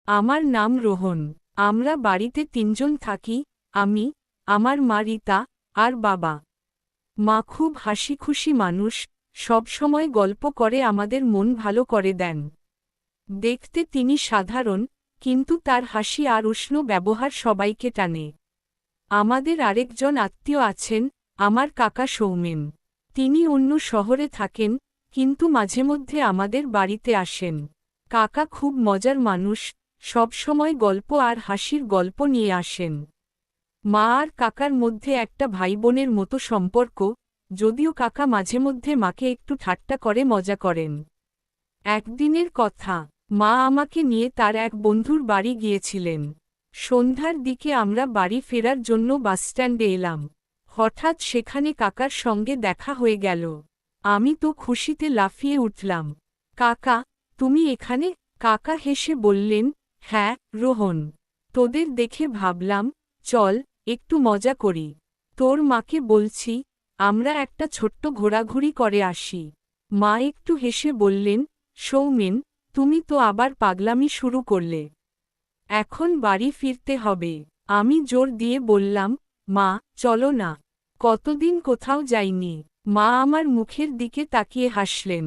আমার নাম রোহন। আমরা বাড়িতে তিনজন থাকি, আমি, আমার মা রীতা, আর বাবা। মা খুব হাসিখুশি মানুষ, সবসময় গল্প করে আমাদের মন ভালো করে দেন। দেখতে তিনি সাধারণ, কিন্তু তার হাসি আর উষ্ণ ব্যবহার সবাইকে টানে। আমাদের আরেকজন আত্মীয় আছেন, আমার কাকা সৌমেন। তিনি অন্য শহরে থাকেন, কিন্তু মাঝেমধ্যে আমাদের বাড়িতে আসেন। কাকা খুব মজার মানুষ, সবসময় গল্প আর হাসির গল্প নিয়ে আসেন। মা আর কাকার মধ্যে একটা ভাইবোনের মতো সম্পর্ক, যদিও কাকা মাঝেমধ্যে মাকে একটু ঠাট্টা করে মজা করেন। একদিনের কথা, মা আমাকে নিয়ে তার এক বন্ধুর বাড়ি গিয়েছিলেন। সন্ধ্যার দিকে আমরা বাড়ি ফেরার জন্য বাসস্ট্যান্ডে এলাম। হঠাৎ সেখানে কাকার সঙ্গে দেখা হয়ে গেল। আমি তো খুশিতে লাফিয়ে উঠলাম। কাকা, তুমি এখানে? কাকা হেসে বললেন, হ্যাঁ রোহন, তোদের দেখে ভাবলাম, চল একটু মজা করি। তোর মাকে বলছি, আমরা একটা ছোট্ট ঘোরাঘুরি করে আসি। মা একটু হেসে বললেন, সৌমেন, তুমি তো আবার পাগলামি শুরু করলে। এখন বাড়ি ফিরতে হবে। আমি জোর দিয়ে বললাম, মা চলো না, কতদিন কোথাও যাইনি। মা আমার মুখের দিকে তাকিয়ে হাসলেন।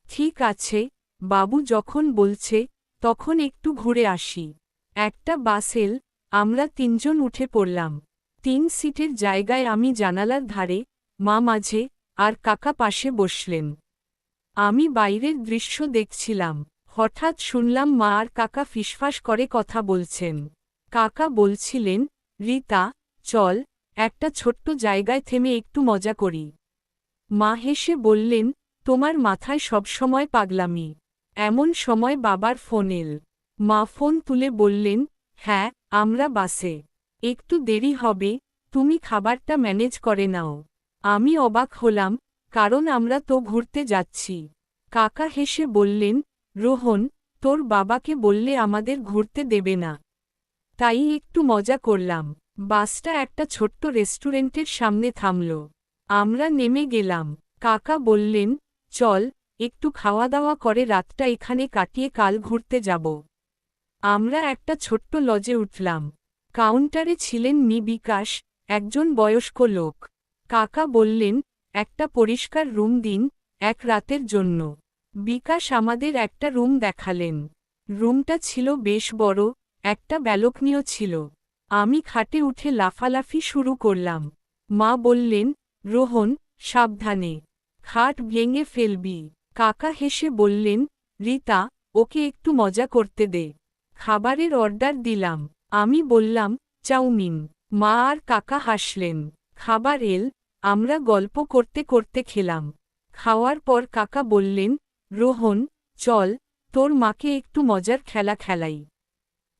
ঠিক আছে, বাবু যখন বলছে, তখন একটু ঘুরে আসি। একটা বাস এল, আমরা তিনজন উঠে পড়লাম। 3 সিটের জায়গায় আমি জানালার ধারে, মা মাঝে, আর কাকা পাশে বসলেন। আমি বাইরের দৃশ্য দেখছিলাম। হঠাৎ শুনলাম মা আর কাকা ফিসফাস করে কথা বলছেন। কাকা বলছিলেন, রীতা, চল, একটা ছোট্ট জায়গায় থেমে একটু মজা করি। মা হেসে বললেন, তোমার মাথায় সবসময় পাগলামি। এমন সময় বাবার ফোন এল। মা ফোন তুলে বললেন, হ্যাঁ, আমরা বাসে। একটু দেরি হবে, তুমি খাবারটা ম্যানেজ করে নাও। আমি অবাক হলাম, কারণ আমরা তো ঘুরতে যাচ্ছি। কাকা হেসে বললেন, রোহন, তোর বাবাকে বললে আমাদের ঘুরতে দেবে না। তাই একটু মজা করলাম। বাসটা একটা ছোট্ট রেস্টুরেন্টের সামনে থামল। আমরা নেমে গেলাম। কাকা বললেন, চল, একটু খাওয়া দাওয়া করে রাতটা এখানে কাটিয়ে কাল ঘুরতে যাব। আমরা একটা ছোট্ট লজে উঠলাম। কাউন্টারে ছিলেন মি বিকাশ, একজন বয়স্ক লোক। কাকা বললেন, একটা পরিষ্কার রুম দিন, এক রাতের জন্য। বিকাশ আমাদের একটা রুম দেখালেন। রুমটা ছিল বেশ বড়, একটা ব্যালকনিও ছিল। আমি খাটে উঠে লাফালাফি শুরু করলাম। মা বললেন, রোহন, সাবধানে, খাট ভেঙে ফেলবি। কাকা হেসে বললেন, রীতা, ওকে একটু মজা করতে দে। খাবারের অর্ডার দিলাম। আমি বললাম, চাউমিন। মা আর কাকা হাসলেন। খাবার এল, আমরা গল্প করতে করতে খেলাম। খাওয়ার পর কাকা বললেন, রোহন, চল, তোর মাকে একটু মজার খেলা খেলাই।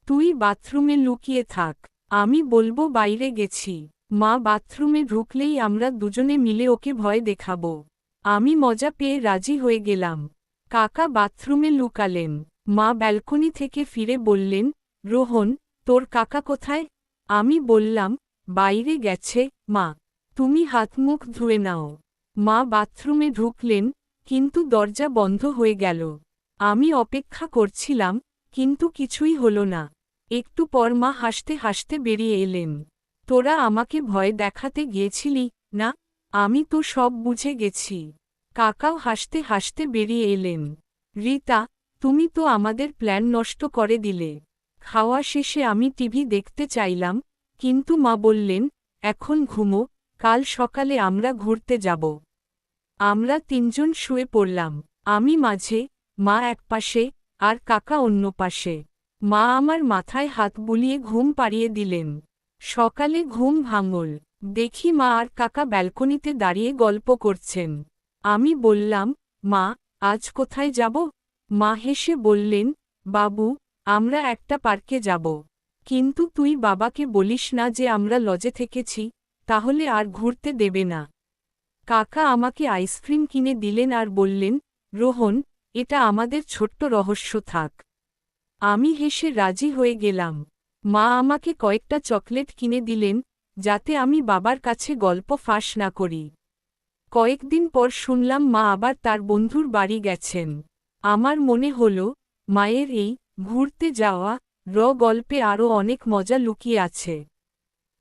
তুই বাথরুমে লুকিয়ে থাক, আমি বলবো বাইরে গেছি। মা বাথরুমে ঢুকলেই আমরা দুজনে মিলে ওকে ভয় দেখাবো। আমি মজা পেয়ে রাজি হয়ে গেলাম। কাকা বাথরুমে লুকালেন। মা ব্যালকনি থেকে ফিরে বললেন, রোহন, তোর কাকা কোথায়? আমি বললাম, বাইরে গেছে, মা। তুমি হাত মুখ ধুয়ে নাও। মা বাথরুমে ঢুকলেন, কিন্তু দরজা বন্ধ হয়ে গেল। আমি অপেক্ষা করছিলাম, কিন্তু কিছুই হলো না। একটু পর মা হাসতে হাসতে বেরিয়ে এলেন। তোরা আমাকে ভয় দেখাতে গিয়েছিলি, না? আমি তো সব বুঝে গেছি। কাকাও হাসতে হাসতে বেরিয়ে এলেন। রীতা, তুমি তো আমাদের প্ল্যান নষ্ট করে দিলে। খাওয়া শেষে আমি টিভি দেখতে চাইলাম, কিন্তু মা বললেন, এখন ঘুমো, কাল সকালে আমরা ঘুরতে যাব। আমরা তিনজন শুয়ে পড়লাম। আমি মাঝে, মা একপাশে, আর কাকা অন্য পাশে। মা আমার মাথায় হাত বুলিয়ে ঘুম পাড়িয়ে দিলেন। সকালে ঘুম ভাঙল। দেখি মা আর কাকা ব্যালকনিতে দাঁড়িয়ে গল্প করছেন। আমি বললাম, মা, আজ কোথায় যাব? মা হেসে বললেন, বাবু, আমরা একটা পার্কে যাব। কিন্তু তুই বাবাকে বলিস না যে আমরা লজে থেকেছি, তাহলে আর ঘুরতে দেবে না। কাকা আমাকে আইসক্রিম কিনে দিলেন আর বললেন, রোহন, এটা আমাদের ছোট্ট রহস্য থাক। আমি হেসে রাজি হয়ে গেলাম। মা আমাকে কয়েকটা চকলেট কিনে দিলেন, যাতে আমি বাবার কাছে গল্প ফাঁস না করি। কয়েকদিন পর শুনলাম মা আবার তার বন্ধুর বাড়ি গেছেন। আমার মনে হল, মায়ের এই ঘুরতে যাওয়া গল্পে আরও অনেক মজা লুকিয়ে আছে।